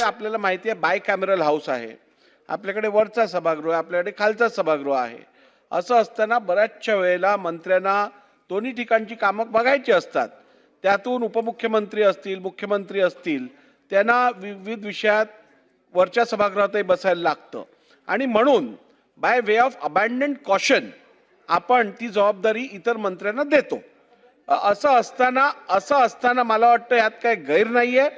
आपल्याला माहिती आहे बाय कॅमेरल हाऊस आहे, आपल्याकडे वरचा सभागृह आहे, आपल्याकडे खालचा सभागृह आहे. असं असताना बऱ्याचशा वेळेला मंत्र्यांना दोन्ही ठिकाणची कामं बघायची असतात. त्यातून उपमुख्यमंत्री असतील, मुख्यमंत्री असतील, त्यांना विविध विषयात वरच्या सभागृहातही बसायला लागतं आणि म्हणून बाय वे ऑफ अबॅन्डन्ड कॉशन आपण ती जबाबदारी इतर मंत्र्यांना देतो. असं असताना मला वाटतं यात काही गैर नाही आहे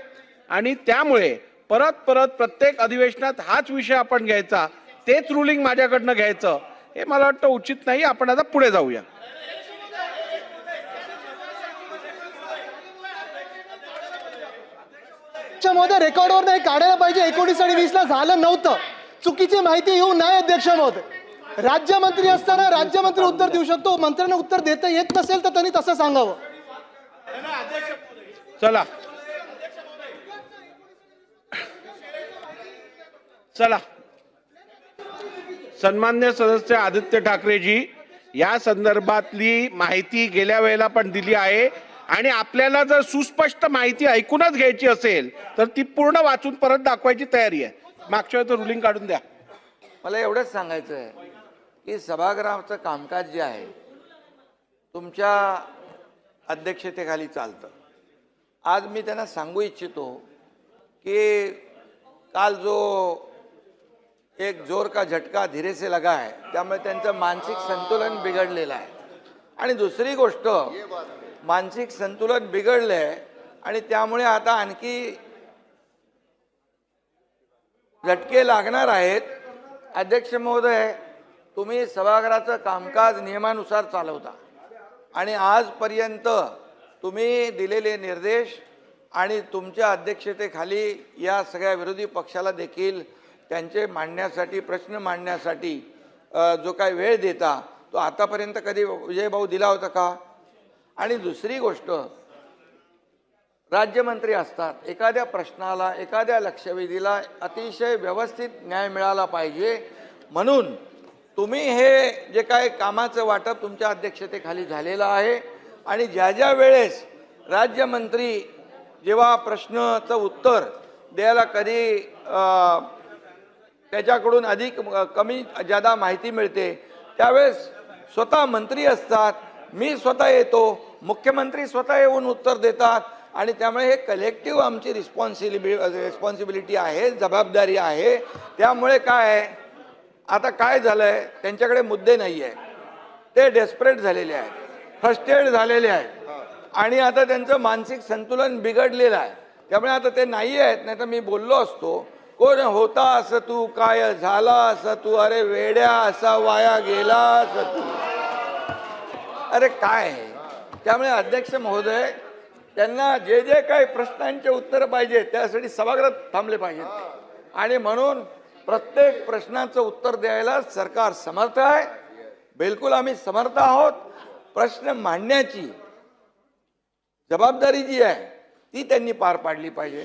आणि त्यामुळे परत परत प्रत्येक अधिवेशनात हाच विषय आपण घ्यायचा, तेच रुलिंग माझ्याकडनं घ्यायचं, हे मला वाटतं उचित नाही. आपण आता पुढे जाऊया. महोदय, रेकॉर्डवर नाही काढायला पाहिजे. 19 आणि 20 ला झालं नव्हतं. चुकीची माहिती येऊ नये. अध्यक्ष महोदय, राज्यमंत्री असताना राज्यमंत्री उत्तर देऊ शकतो. मंत्र्यांना उत्तर देता येत नसेल तर त्यांनी तसं सांगावं. चला चला सन्मान्य सदस्य आदित्य ठाकरेजी, या संदर्भातली माहिती गेल्या वेळेला पण दिली आहे आणि आपल्याला जर सुस्पष्ट माहिती ऐकूनच घ्यायची असेल तर ती पूर्ण वाचून परत दाखवायची तयारी आहे. मागच्या वेळेचं रुलिंग काढून द्या. मला एवढंच सांगायचं आहे की सभागृहाचं कामकाज जे आहे तुमच्या अध्यक्षतेखाली चालतं. आज मी त्यांना सांगू इच्छितो की काल जो एक जोर का झटका धीरे से लगा है, त्यामुळे त्यांचं मानसिक संतुलन बिघडलेलं आहे. आणि दुसरी गोष्ट, मानसिक संतुलन बिघडलंय आणि त्यामुळे आता आणखी झटके लागणार आहेत. अध्यक्ष महोदय, तुम्ही सभागृहाचं कामकाज नियमानुसार चालवता आणि आजपर्यंत तुम्ही दिलेले निर्देश आणि तुमच्या अध्यक्षतेखाली या सगळ्या विरोधी पक्षाला देखील त्यांचे मांडण्यासाठी, प्रश्न मांडण्यासाठी जो काही वेळ देता तो आतापर्यंत कधी विजयभाऊ दिला होता का? आणि दुसरी गोष्ट, राज्यमंत्री असतात, एखाद्या प्रश्नाला, एखाद्या लक्षवेधीला अतिशय व्यवस्थित न्याय मिळाला पाहिजे. म्हणून तुम्ही हे जे काय कामाचं वाटप तुमच्या अध्यक्षतेखाली झालेलं आहे आणि ज्या ज्या वेळेस राज्यमंत्री जेव्हा प्रश्नाचं उत्तर द्यायला कधी त्याच्याकडून अधिक कमी जादा माहिती मिळते त्यावेळेस स्वतः मंत्री असतात, मी स्वतः येतो, मुख्यमंत्री स्वतः येऊन उत्तर देतात आणि त्यामुळे हे कलेक्टिव्ह आमची रिस्पॉन्सिबिलिटी आहे, जबाबदारी आहे. त्यामुळे काय आहे, आता काय झालं आहे, त्यांच्याकडे मुद्दे नाही आहे, ते डेस्परेट झालेले आहेत, फ्रस्ट्रेट झालेले आहेत आणि आता त्यांचं मानसिक संतुलन बिघडलेलं आहे. त्यामुळे आता ते नाही आहेत. नाही तर मी बोललो असतो, कोण होता असं तू, काय झाला असं तू, अरे वेड्या असा वाया गेला असं तू, अरे काय आहे. त्यामुळे अध्यक्ष महोदय, त्यांना जे जे काही प्रश्नांचे उत्तर पाहिजे त्यासाठी सभागृहात थांबले पाहिजेत आणि म्हणून प्रत्येक प्रश्नाचं उत्तर द्यायला सरकार समर्थ आहे. बिलकुल आम्ही समर्थ आहोत. प्रश्न मांडण्याची जबाबदारी जी आहे ती त्यांनी पार पाडली पाहिजे.